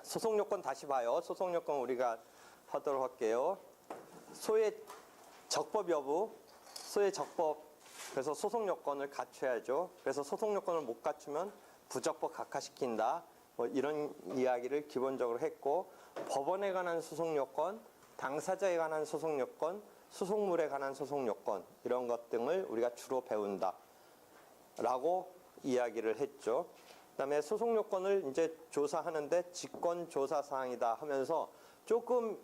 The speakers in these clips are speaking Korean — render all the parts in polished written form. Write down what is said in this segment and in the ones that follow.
소송 요건 다시 봐요. 소송 요건 우리가 하도록 할게요. 소의 적법 여부, 소의 적법, 그래서 소송 요건을 갖춰야죠. 그래서 소송 요건을 못 갖추면 부적법 각하시킨다. 뭐 이런 이야기를 기본적으로 했고, 법원에 관한 소송 요건, 당사자에 관한 소송 요건, 소송물에 관한 소송 요건, 이런 것 등을 우리가 주로 배운다 라고 이야기를 했죠. 그다음에 소송 요건을 이제 조사하는데 직권 조사 사항이다 하면서 조금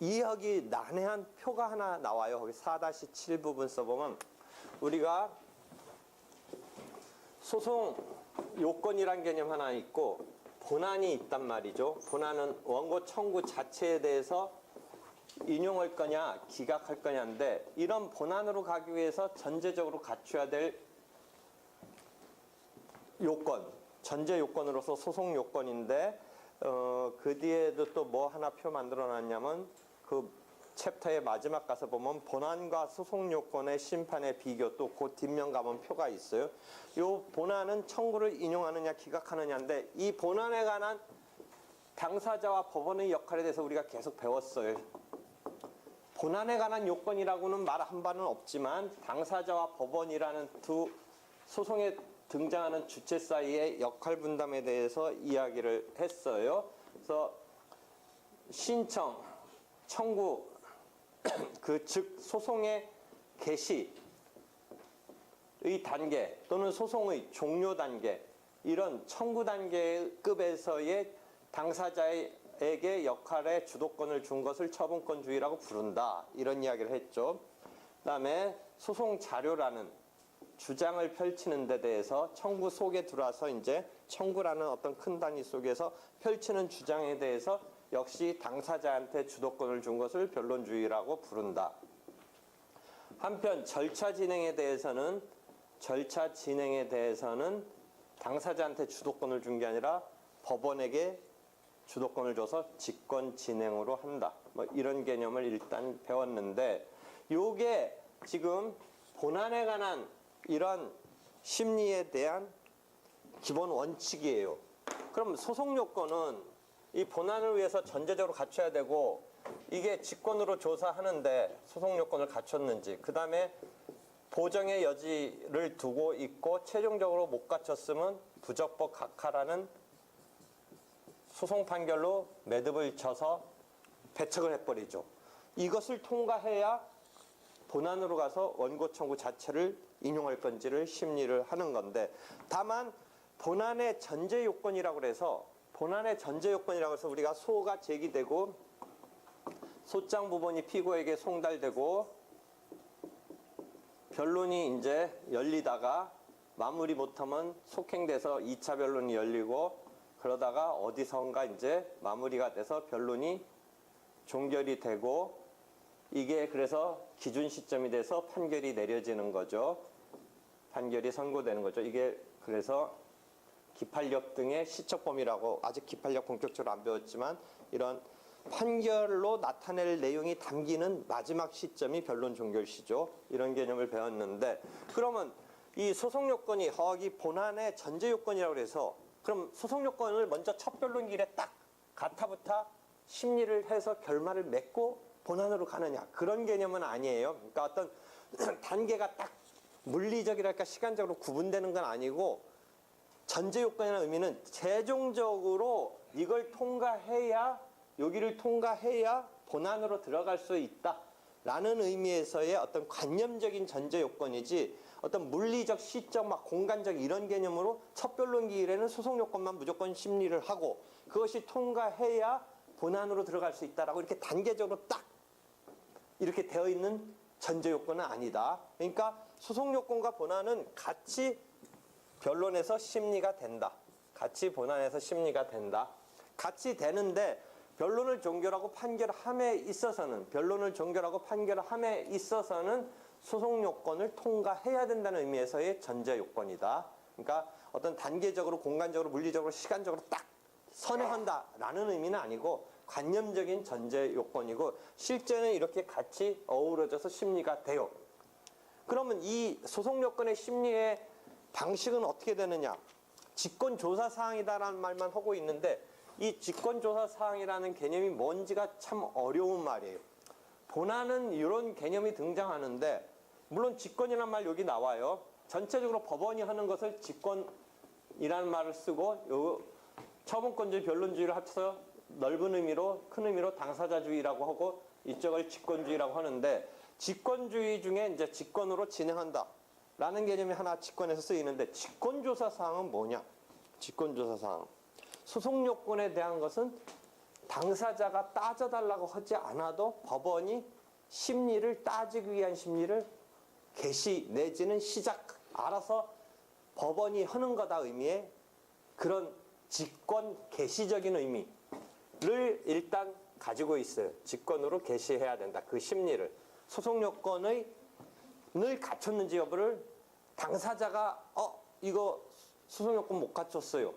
이해하기 난해한 표가 하나 나와요. 거기 4-7 부분 써보면 우리가 소송 요건이란 개념 하나 있고 본안이 있단 말이죠. 본안은 원고 청구 자체에 대해서 인용할 거냐 기각할 거냐인데, 이런 본안으로 가기 위해서 전제적으로 갖춰야 될 요건, 전제 요건으로서 소송 요건인데, 그 뒤에도 또 뭐 하나 표 만들어 놨냐면 그 챕터의 마지막 가서 보면 본안과 소송 요건의 심판의 비교, 또 그 뒷면 가면 표가 있어요. 요 본안은 청구를 인용하느냐 기각하느냐인데, 이 본안에 관한 당사자와 법원의 역할에 대해서 우리가 계속 배웠어요. 본안에 관한 요건이라고는 말 한 바는 없지만 당사자와 법원이라는 두 소송에 등장하는 주체 사이의 역할 분담에 대해서 이야기를 했어요. 그래서 신청, 청구, 즉 소송의 개시의 단계 또는 소송의 종료 단계, 이런 청구 단계급에서의 당사자에게 역할의 주도권을 준 것을 처분권주의라고 부른다. 이런 이야기를 했죠. 그다음에 소송 자료라는 주장을 펼치는 데 대해서 청구 속에 들어와서 이제 청구라는 어떤 큰 단위 속에서 펼치는 주장에 대해서 역시 당사자한테 주도권을 준 것을 변론주의라고 부른다. 한편 절차 진행에 대해서는 당사자한테 주도권을 준 게 아니라 법원에게 주도권을 줘서 직권 진행으로 한다. 뭐 이런 개념을 일단 배웠는데, 요게 지금 본안에 관한 이런 심리에 대한 기본 원칙이에요. 그럼 소송 요건은 이 본안을 위해서 전제적으로 갖춰야 되고, 이게 직권으로 조사하는데 소송 요건을 갖췄는지, 그 다음에 보정의 여지를 두고 있고 최종적으로 못 갖췄으면 부적법 각하라는 소송 판결로 매듭을 쳐서 배척을 해버리죠. 이것을 통과해야 본안으로 가서 원고 청구 자체를 인용할 건지를 심리를 하는 건데, 다만 본안의 전제 요건이라고 해서 우리가 소가 제기되고 소장 부분이 피고에게 송달되고 변론이 이제 열리다가 마무리 못하면 속행돼서 2차 변론이 열리고, 그러다가 어디선가 이제 마무리가 돼서 변론이 종결이 되고, 이게 그래서 기준 시점이 돼서 판결이 내려지는 거죠. 판결이 선고되는 거죠. 이게 그래서 기판력 등의 시척범위라고, 아직 기판력 본격적으로 안 배웠지만 이런 판결로 나타낼 내용이 담기는 마지막 시점이 변론 종결 시죠. 이런 개념을 배웠는데, 그러면 이 소송 요건이 허기 본안의 전제 요건이라고 해서, 그럼 소송 요건을 먼저 첫 변론길에 딱 가타부타 심리를 해서 결말을 맺고 본안으로 가느냐, 그런 개념은 아니에요. 그러니까 어떤 단계가 딱 물리적이랄까 시간적으로 구분되는 건 아니고, 전제 요건이라는 의미는 최종적으로 이걸 통과해야, 여기를 통과해야 본안으로 들어갈 수 있다 라는 의미에서의 어떤 관념적인 전제 요건이지, 어떤 물리적 시적 막 공간적 이런 개념으로 첫 변론기일에는 소송 요건만 무조건 심리를 하고 그것이 통과해야 본안으로 들어갈 수 있다라고 이렇게 단계적으로 딱 이렇게 되어 있는 전제 요건은 아니다. 그러니까 소송 요건과 본안은 같이 변론에서 심리가 된다. 같이 본안에서 심리가 된다. 같이 되는데, 변론을 종결하고 판결함에 있어서는 소송 요건을 통과해야 된다는 의미에서의 전제 요건이다. 그러니까 어떤 단계적으로 공간적으로 물리적으로 시간적으로 딱 선회한다라는 의미는 아니고 관념적인 전제 요건이고, 실제는 이렇게 같이 어우러져서 심리가 돼요. 그러면 이 소송요건의 심리의 방식은 어떻게 되느냐? 직권조사사항이다라는 말만 하고 있는데 이 직권조사사항이라는 개념이 뭔지가 참 어려운 말이에요. 본안은 이런 개념이 등장하는데 물론 직권이라는 말 여기 나와요. 전체적으로 법원이 하는 것을 직권이라는 말을 쓰고 요 처분권주의, 변론주의를 합쳐서 넓은 의미로 큰 의미로 당사자주의라고 하고 이쪽을 직권주의라고 하는데 직권주의 중에 이제 직권으로 진행한다 라는 개념이 하나 직권에서 쓰이는데 직권조사사항은 뭐냐? 직권조사사항. 소송요건에 대한 것은 당사자가 따져달라고 하지 않아도 법원이 심리를 따지기 위한 심리를 개시 내지는 시작 알아서 법원이 하는 거다 의미의 그런 직권 개시적인 의미를 일단 가지고 있어요. 직권으로 개시해야 된다. 그 심리를. 소송요건의 늘 갖췄는지 여부를 당사자가 이거 소송요건 못 갖췄어요.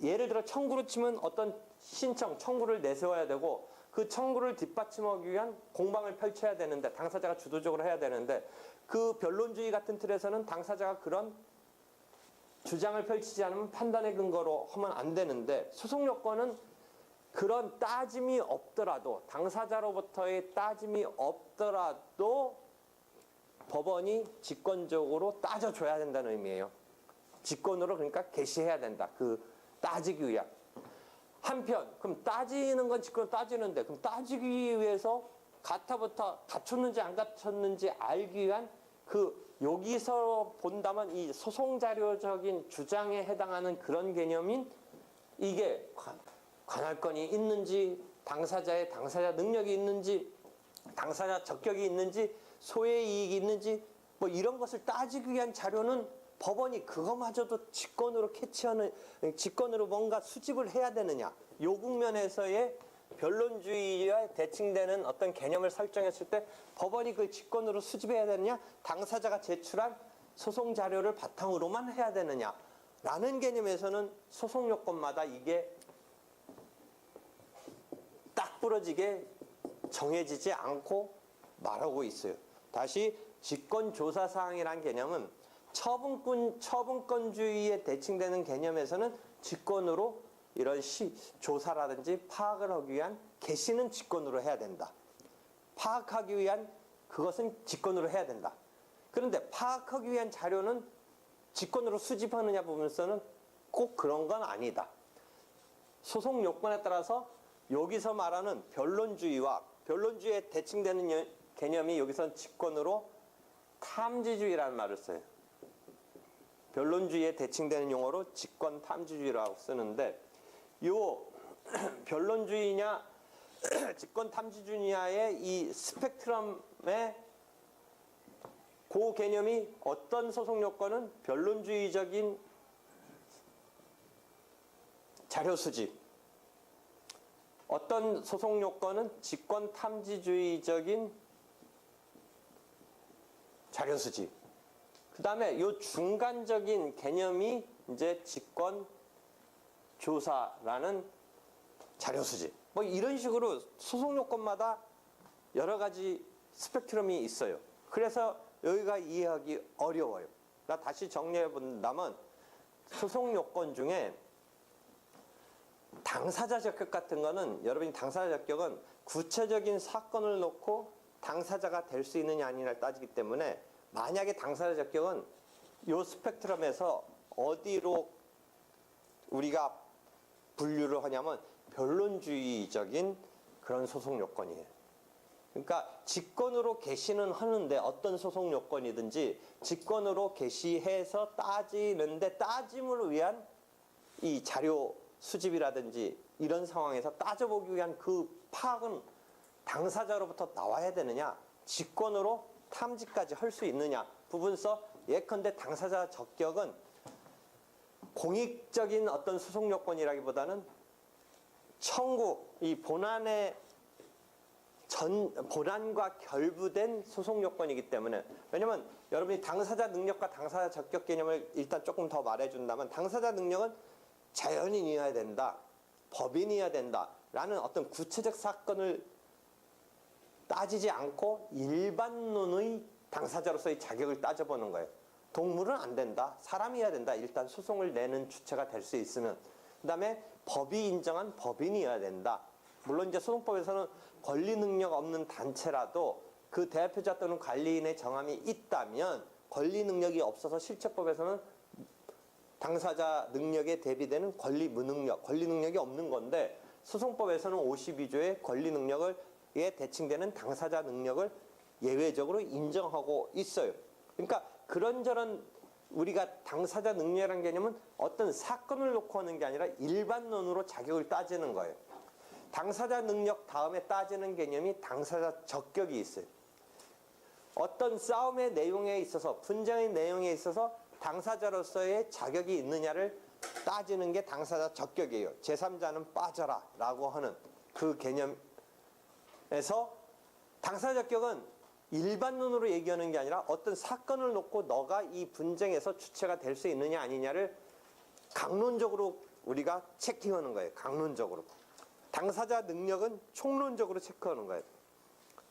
예를 들어 청구로 치면 어떤 신청, 청구를 내세워야 되고 그 청구를 뒷받침하기 위한 공방을 펼쳐야 되는데 당사자가 주도적으로 해야 되는데 그 변론주의 같은 틀에서는 당사자가 그런 주장을 펼치지 않으면 판단의 근거로 하면 안 되는데 소송요건은 그런 따짐이 없더라도 당사자로부터의 따짐이 없더라도 법원이 직권적으로 따져줘야 된다는 의미예요. 직권으로 그러니까 개시해야 된다. 그 따지기 위한. 한편 그럼 따지는 건 직권으로 따지는데 그럼 따지기 위해서 가타부터 갖췄는지 안 갖췄는지 알기 위한 그 여기서 본다면 이 소송자료적인 주장에 해당하는 그런 개념인 이게 관할권이 있는지 당사자의 당사자 능력이 있는지 당사자 적격이 있는지 소의 이익이 있는지 뭐 이런 것을 따지기 위한 자료는 법원이 그거마저도 직권으로 캐치하는 직권으로 뭔가 수집을 해야 되느냐 요 국면에서의 변론주의와 대칭되는 어떤 개념을 설정했을 때 법원이 그 직권으로 수집해야 되느냐 당사자가 제출한 소송 자료를 바탕으로만 해야 되느냐 라는 개념에서는 소송 요건마다 이게 딱 부러지게 정해지지 않고 말하고 있어요. 다시 직권조사사항이라는 개념은 처분권주의에 대칭되는 개념에서는 직권으로 이런 조사라든지 파악을 하기 위한 개시는 직권으로 해야 된다. 파악하기 위한 그것은 직권으로 해야 된다. 그런데 파악하기 위한 자료는 직권으로 수집하느냐 보면서는 꼭 그런 건 아니다. 소송 요건에 따라서 여기서 말하는 변론주의와 변론주의에 대칭되는 개념이 여기서는 직권으로 탐지주의라는 말을 써요. 변론주의에 대칭되는 용어로 직권 탐지주의라고 쓰는데 요 변론주의냐 직권 탐지주의냐의 이 스펙트럼의 그 개념이 어떤 소송 요건은 변론주의적인 자료 수집, 어떤 소송 요건은 직권 탐지주의적인 자료 수집. 그 다음에 요 중간적인 개념이 이제 직권 조사라는 자료 수집. 뭐 이런 식으로 소송 요건마다 여러 가지 스펙트럼이 있어요. 그래서 여기가 이해하기 어려워요. 나 다시 정리해 본다면 소송 요건 중에 당사자 적격 같은 거는 여러분이 당사자 적격은 구체적인 사건을 놓고 당사자가 될 수 있느냐 아니냐를 따지기 때문에 만약에 당사자 적격은 이 스펙트럼에서 어디로 우리가 분류를 하냐면 변론주의적인 그런 소송 요건이에요. 그러니까 직권으로 개시는 하는데 어떤 소송 요건이든지 직권으로 개시해서 따지는데 따짐을 위한 이 자료 수집이라든지 이런 상황에서 따져보기 위한 그 파악은 당사자로부터 나와야 되느냐 직권으로 탐지까지 할 수 있느냐 부분서 예컨대 당사자 적격은 공익적인 어떤 소송 요건이라기보다는 청구 이 본안의 본안과 결부된 소송 요건이기 때문에 왜냐면 여러분이 당사자 능력과 당사자 적격 개념을 일단 조금 더 말해준다면 당사자 능력은 자연인이어야 된다, 법인이어야 된다 라는 어떤 구체적 사건을 따지지 않고 일반론의 당사자로서의 자격을 따져보는 거예요. 동물은 안 된다. 사람이 해야 된다. 일단 소송을 내는 주체가 될 수 있으면. 그 다음에 법이 인정한 법인이어야 된다. 물론 이제 소송법에서는 권리 능력 없는 단체라도 그 대표자 또는 관리인의 정함이 있다면 권리 능력이 없어서 실체법에서는 당사자 능력에 대비되는 권리 무능력, 권리 능력이 없는 건데 소송법에서는 52조의 권리 능력에 대칭되는 당사자 능력을 예외적으로 인정하고 있어요. 그러니까 그런저런 우리가 당사자 능력이라는 개념은 어떤 사건을 놓고 하는 게 아니라 일반론으로 자격을 따지는 거예요. 당사자 능력 다음에 따지는 개념이 당사자 적격이 있어요. 어떤 싸움의 내용에 있어서, 분쟁의 내용에 있어서 당사자로서의 자격이 있느냐를 따지는 게 당사자 적격이에요. 제3자는 빠져라 라고 하는 그 개념에서 당사자 적격은 일반론으로 얘기하는 게 아니라 어떤 사건을 놓고 너가 이 분쟁에서 주체가 될 수 있느냐 아니냐를 강론적으로 우리가 체킹하는 거예요. 강론적으로. 당사자 능력은 총론적으로 체크하는 거예요.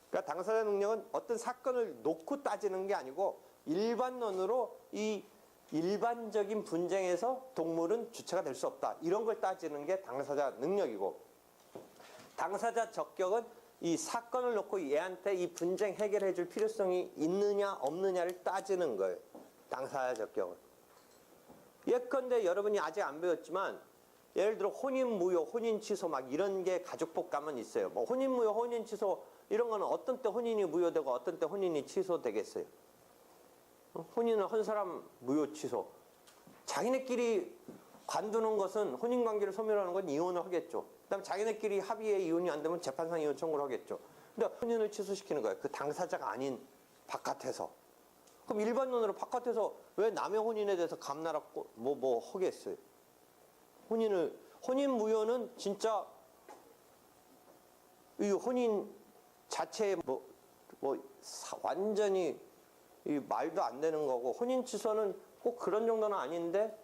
그러니까 당사자 능력은 어떤 사건을 놓고 따지는 게 아니고 일반론으로 이 일반적인 분쟁에서 동물은 주체가 될 수 없다. 이런 걸 따지는 게 당사자 능력이고, 당사자 적격은 이 사건을 놓고 얘한테 이 분쟁 해결해 줄 필요성이 있느냐 없느냐를 따지는 거예요. 당사자 적격은. 예컨대 여러분이 아직 안 배웠지만 예를 들어 혼인무효, 혼인취소 막 이런 게 가족법 가면 있어요. 뭐 혼인무효, 혼인취소 이런 거는 어떤 때 혼인이 무효되고 어떤 때 혼인이 취소되겠어요. 혼인을 한 사람 무효 취소. 자기네끼리 관두는 것은 혼인관계를 소멸하는 건 이혼을 하겠죠. 그다음에 자기네끼리 합의에 이혼이 안 되면 재판상 이혼 청구를 하겠죠. 근데 혼인을 취소시키는 거예요. 그 당사자가 아닌 바깥에서. 그럼 일반론으로 바깥에서 왜 남의 혼인에 대해서 감나라 뭐 하겠어요. 혼인 무효는 진짜 이 혼인 자체에 완전히 이 말도 안 되는 거고, 혼인 취소는 꼭 그런 정도는 아닌데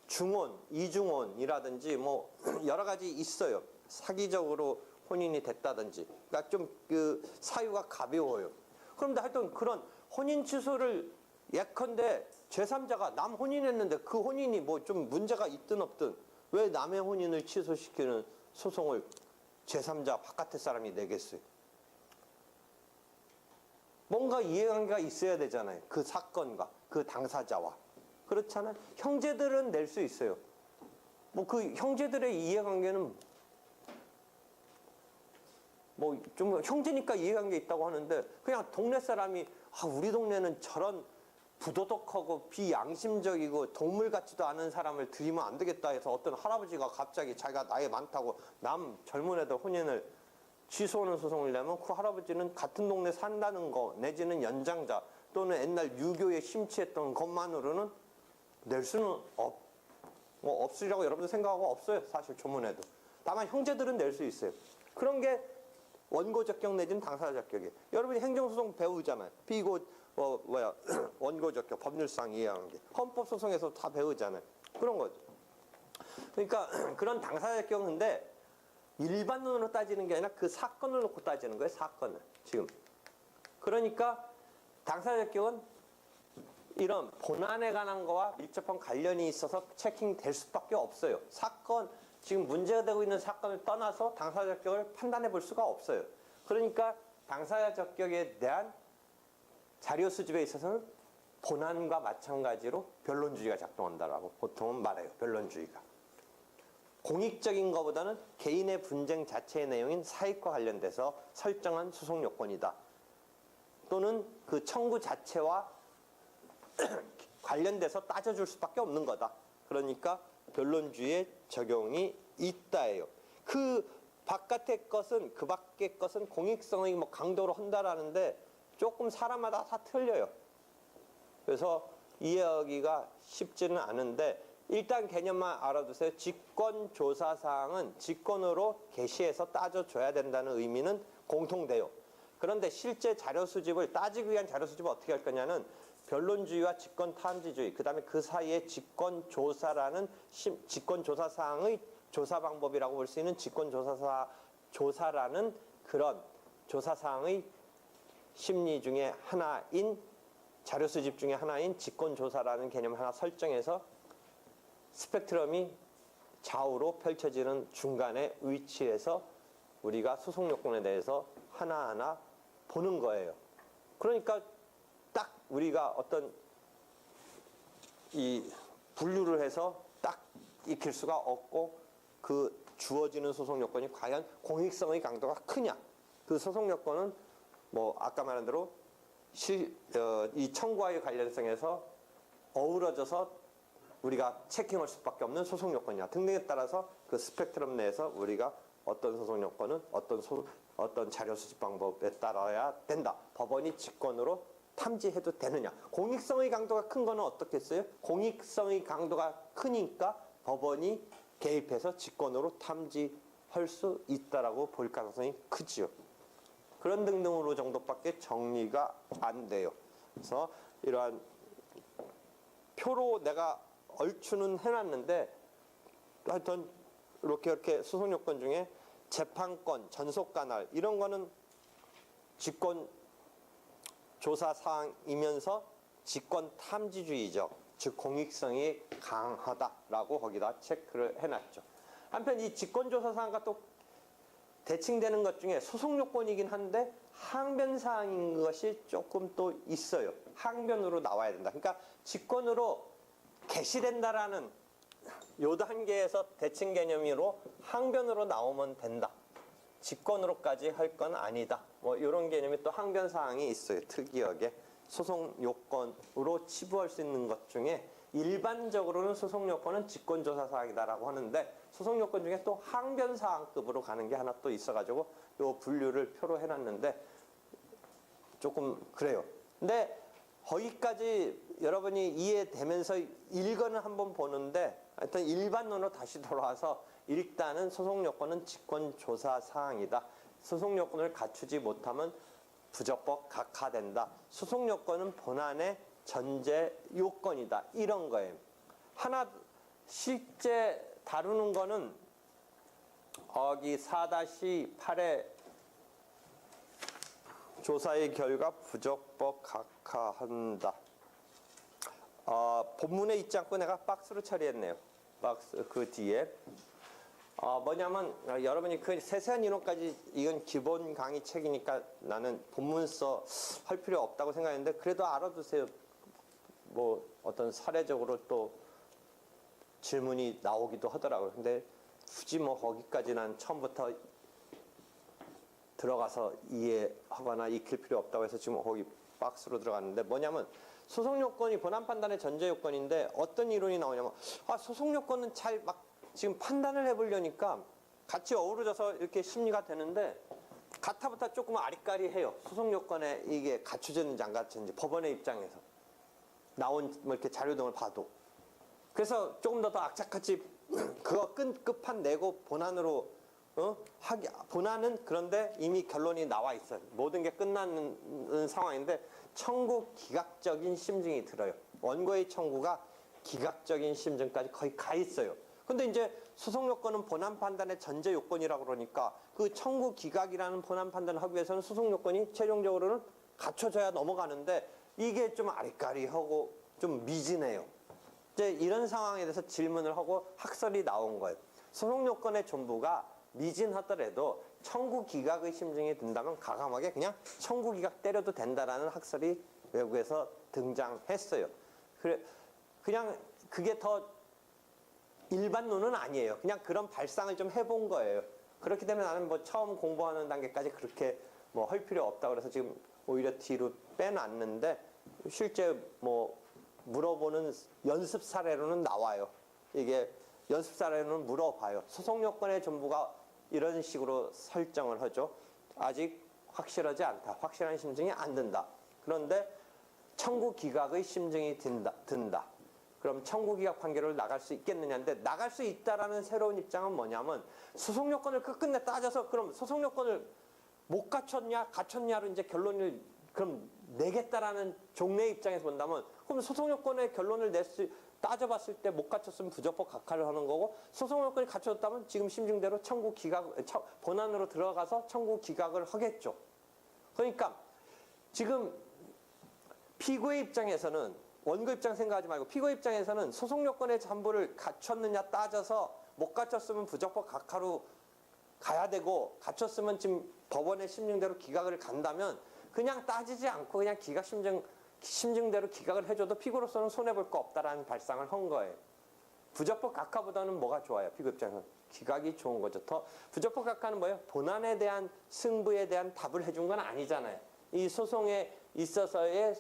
중혼, 이중혼이라든지 뭐 여러 가지 있어요. 사기적으로 혼인이 됐다든지. 그러니까 좀 그 사유가 가벼워요. 그런데 하여튼 그런 혼인 취소를 예컨대 제3자가 남 혼인했는데 그 혼인이 뭐 좀 문제가 있든 없든 왜 남의 혼인을 취소시키는 소송을 제3자 바깥의 사람이 내겠어요? 뭔가 이해관계가 있어야 되잖아요. 그 사건과 그 당사자와. 그렇잖아요. 형제들은 낼 수 있어요. 뭐 그 형제들의 이해관계는 뭐 좀 형제니까 이해관계 있다고 하는데 그냥 동네 사람이 우리 동네는 저런 부도덕하고 비양심적이고 동물 같지도 않은 사람을 들이면 안 되겠다 해서 어떤 할아버지가 갑자기 자기가 나이 많다고 남 젊은 애들 혼인을 취소하는 소송을 내면 그 할아버지는 같은 동네 산다는 거 내지는 연장자 또는 옛날 유교에 심취했던 것만으로는 낼 수는 없으리라고 여러분들 생각하고 없어요. 사실 조문에도. 다만 형제들은 낼 수 있어요. 그런 게 원고 적격 내지는 당사자 적격이에요. 여러분이 행정소송 배우잖아요. 원고 적격, 법률상 이해하는 게. 헌법소송에서 다 배우잖아요. 그런 거죠. 그러니까 그런 당사자 적격인데 일반론으로 따지는 게 아니라 그 사건을 놓고 따지는 거예요. 사건을. 지금. 그러니까 당사자 적격은 이런 본안에 관한 거와 밀접한 관련이 있어서 체킹될 수밖에 없어요. 사건, 지금 문제가 되고 있는 사건을 떠나서 당사자 적격을 판단해 볼 수가 없어요. 그러니까 당사자 적격에 대한 자료 수집에 있어서는 본안과 마찬가지로 변론주의가 작동한다라고 보통은 말해요. 변론주의가. 공익적인 것보다는 개인의 분쟁 자체의 내용인 사익과 관련돼서 설정한 소송 요건이다. 또는 그 청구 자체와 관련돼서 따져줄 수밖에 없는 거다. 그러니까 변론주의의 적용이 있다예요. 그 바깥의 것은 그 밖의 것은 공익성의 뭐 강도로 한다라는데 조금 사람마다 다 틀려요. 그래서 이해하기가 쉽지는 않은데 일단 개념만 알아두세요. 직권조사사항은 직권으로 개시해서 따져줘야 된다는 의미는 공통돼요. 그런데 실제 자료 수집을 따지기 위한 자료 수집을 어떻게 할 거냐는 변론주의와 직권탐지주의, 그 다음에 그 사이에 직권조사라는 직권조사사항의 조사 방법이라고 볼 수 있는 조사라는 그런 조사사항의 심리 중에 하나인 자료 수집 중에 하나인 직권조사라는 개념 하나 설정해서 스펙트럼이 좌우로 펼쳐지는 중간에 위치해서 우리가 소송 요건에 대해서 하나하나 보는 거예요. 그러니까 딱 우리가 어떤 이 분류를 해서 딱 익힐 수가 없고 그 주어지는 소송 요건이 과연 공익성의 강도가 크냐. 그 소송 요건은 뭐 아까 말한 대로 이 청구와의 관련성에서 어우러져서 우리가 체킹할 수밖에 없는 소송 요건이냐 등등에 따라서 그 스펙트럼 내에서 우리가 어떤 소송 요건은 어떤 자료 수집 방법에 따라야 된다. 법원이 직권으로 탐지해도 되느냐. 공익성의 강도가 큰 거는 어떻겠어요? 공익성의 강도가 크니까 법원이 개입해서 직권으로 탐지할 수 있다라고 볼 가능성이 크지요. 그런 등등으로 정도밖에 정리가 안 돼요. 그래서 이러한 표로 내가 얼추는 해놨는데 하여튼 이렇게 소송 요건 중에 재판권, 전속관할 이런 거는 직권 조사 사항이면서 직권 탐지주의적, 즉 공익성이 강하다라고 거기다 체크를 해놨죠. 한편 이 직권 조사 사항과 또 대칭되는 것 중에 소송 요건이긴 한데 항변 사항인 것이 조금 또 있어요. 항변으로 나와야 된다. 그러니까 직권으로 개시된다라는 요 단계에서 대칭 개념으로 항변으로 나오면 된다. 직권으로까지 할 건 아니다. 뭐 이런 개념이 또 항변 사항이 있어요. 특이하게 소송 요건으로 치부할 수 있는 것 중에 일반적으로는 소송 요건은 직권 조사 사항이다라고 하는데 소송 요건 중에 또 항변 사항급으로 가는 게 하나 또 있어가지고 요 분류를 표로 해놨는데 조금 그래요. 근데 거기까지 여러분이 이해되면서 읽어는 한번 보는데 하여튼 일반론으로 다시 돌아와서 일단은 소송 요건은 직권 조사 사항이다. 소송 요건을 갖추지 못하면 부적법 각하된다. 소송 요건은 본안의 전제 요건이다. 이런 거예요. 하나 실제 다루는 거는 여기 4-8의 조사의 결과 부적법 각하한다. 본문에 있지 않고 내가 박스로 처리했네요. 박스 그 뒤에 뭐냐면 여러분이 그 세세한 이론까지 이건 기본 강의 책이니까 나는 본문서 할 필요 없다고 생각했는데 그래도 알아두세요. 뭐 어떤 사례적으로 또 질문이 나오기도 하더라고요. 근데 굳이 뭐 거기까지는 처음부터 들어가서 이해하거나 익힐 필요 없다고 해서 지금 거기 박스로 들어갔는데 뭐냐면 소송 요건이 본안 판단의 전제 요건인데 어떤 이론이 나오냐면 소송 요건은 잘 막 지금 판단을 해보려니까 같이 어우러져서 이렇게 심리가 되는데 가타부타 조금 아리까리해요. 소송 요건에 이게 갖춰졌는지 안 갖춰졌는지 법원의 입장에서 나온 뭐 이렇게 자료 등을 봐도 그래서 조금 더 악착같이 그거 끝판 내고 본안으로 본안은 그런데 이미 결론이 나와 있어요. 모든 게 끝나는 상황인데 청구 기각적인 심증이 들어요. 원고의 청구가 기각적인 심증까지 거의 가 있어요. 근데 이제 소송 요건은 본안 판단의 전제 요건이라고 그러니까 그 청구 기각이라는 본안 판단을 하기 위해서는 소송 요건이 최종적으로는 갖춰져야 넘어가는데 이게 좀 아리까리하고 좀 미진해요. 이제 이런 상황에 대해서 질문을 하고 학설이 나온 거예요. 소송 요건의 전부가 미진하더라도 청구 기각의 심증이 든다면 과감하게 그냥 청구 기각 때려도 된다라는 학설이 외국에서 등장했어요. 그냥 그게 더 일반론은 아니에요. 그냥 그런 발상을 좀 해본 거예요. 그렇기 때문에 나는 뭐 처음 공부하는 단계까지 그렇게 뭐 할 필요 없다고 그래서 지금 오히려 뒤로 빼놨는데 실제 뭐 물어보는 연습 사례로는 나와요. 이게 연습 사례로는 물어봐요. 소송 요건의 전부가 이런 식으로 설정을 하죠. 아직 확실하지 않다. 확실한 심증이 안 든다. 그런데 청구 기각의 심증이 든다. 그럼 청구 기각 판결을 나갈 수 있겠느냐인데 나갈 수 있다라는 새로운 입장은 뭐냐면 소송 요건을 끝끝내 따져서 그럼 소송 요건을 못 갖췄냐 갖췄냐로 이제 결론을 그럼 내겠다라는 종래 입장에서 본다면 그럼 소송 요건의 결론을 따져봤을 때 못 갖췄으면 부적법 각하를 하는 거고 소송 요건이 갖춰졌다면 지금 심증대로 청구 기각 본안으로 들어가서 청구 기각을 하겠죠. 그러니까 지금 피고의 입장에서는 원고 입장 생각하지 말고 피고 입장에서는 소송 요건의 전부를 갖췄느냐 따져서 못 갖췄으면 부적법 각하로 가야 되고 갖췄으면 지금 법원의 심증대로 기각을 간다면 그냥 따지지 않고 그냥 기각 심증대로 기각을 해줘도 피고로서는 손해볼 거 없다라는 발상을 한 거예요. 부적법 각하보다는 뭐가 좋아요? 피고 입장에서는 기각이 좋은 거죠. 더 부적법 각하는 뭐예요? 본안에 대한 승부에 대한 답을 해준 건 아니잖아요. 이 소송에 있어서의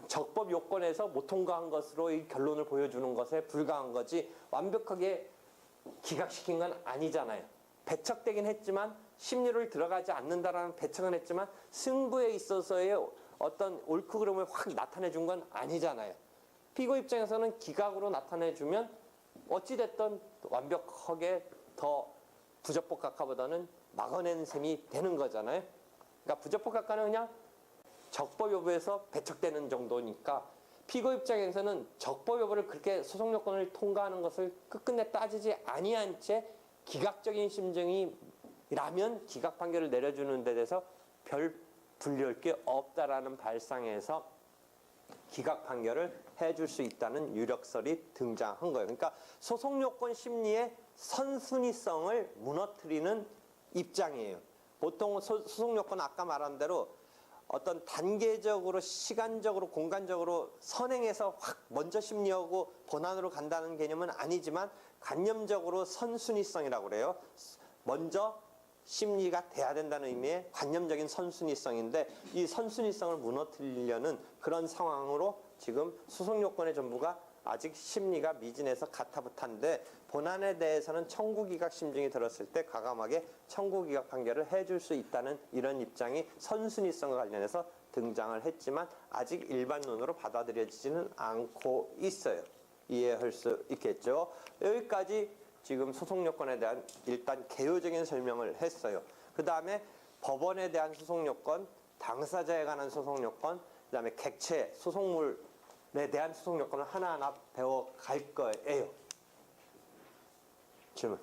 적법 요건에서 못 통과한 것으로 이 결론을 보여주는 것에 불과한 거지 완벽하게 기각시킨 건 아니잖아요. 배척되긴 했지만 심리를 들어가지 않는다라는 배척은 했지만 승부에 있어서의 어떤 옳고 그름을 확 나타내 준 건 아니잖아요. 피고 입장에서는 기각으로 나타내 주면 어찌됐든 완벽하게 더 부적법 각하보다는 막아낸 셈이 되는 거잖아요. 그러니까 부적법 각하는 그냥 적법 여부에서 배척되는 정도니까 피고 입장에서는 적법 여부를 그렇게 소송 요건을 통과하는 것을 끝끝내 따지지 아니한 채 기각적인 심정이라면 기각 판결을 내려주는 데 대해서 별 불리할 게 없다라는 발상에서 기각 판결을 해줄 수 있다는 유력설이 등장한 거예요. 그러니까 소송 요건 심리의 선순위성을 무너뜨리는 입장이에요. 보통 소송 요건 아까 말한 대로 어떤 단계적으로 시간적으로 공간적으로 선행해서 확 먼저 심리하고 본안으로 간다는 개념은 아니지만 관념적으로 선순위성이라고 그래요. 먼저 심리가 돼야 된다는 의미의 관념적인 선순위성인데 이 선순위성을 무너뜨리려는 그런 상황으로 지금 소송 요건의 전부가 아직 심리가 미진해서 가타부타인데 본안에 대해서는 청구기각 심증이 들었을 때 과감하게 청구기각 판결을 해줄 수 있다는 이런 입장이 선순위성과 관련해서 등장을 했지만 아직 일반론으로 받아들여지지는 않고 있어요. 이해할 수 있겠죠? 여기까지 지금 소송 요건에 대한 일단 개요적인 설명을 했어요. 그 다음에 법원에 대한 소송 요건, 당사자에 관한 소송 요건, 그 다음에 객체, 소송물에 대한 소송 요건을 하나하나 배워갈 거예요. 질문.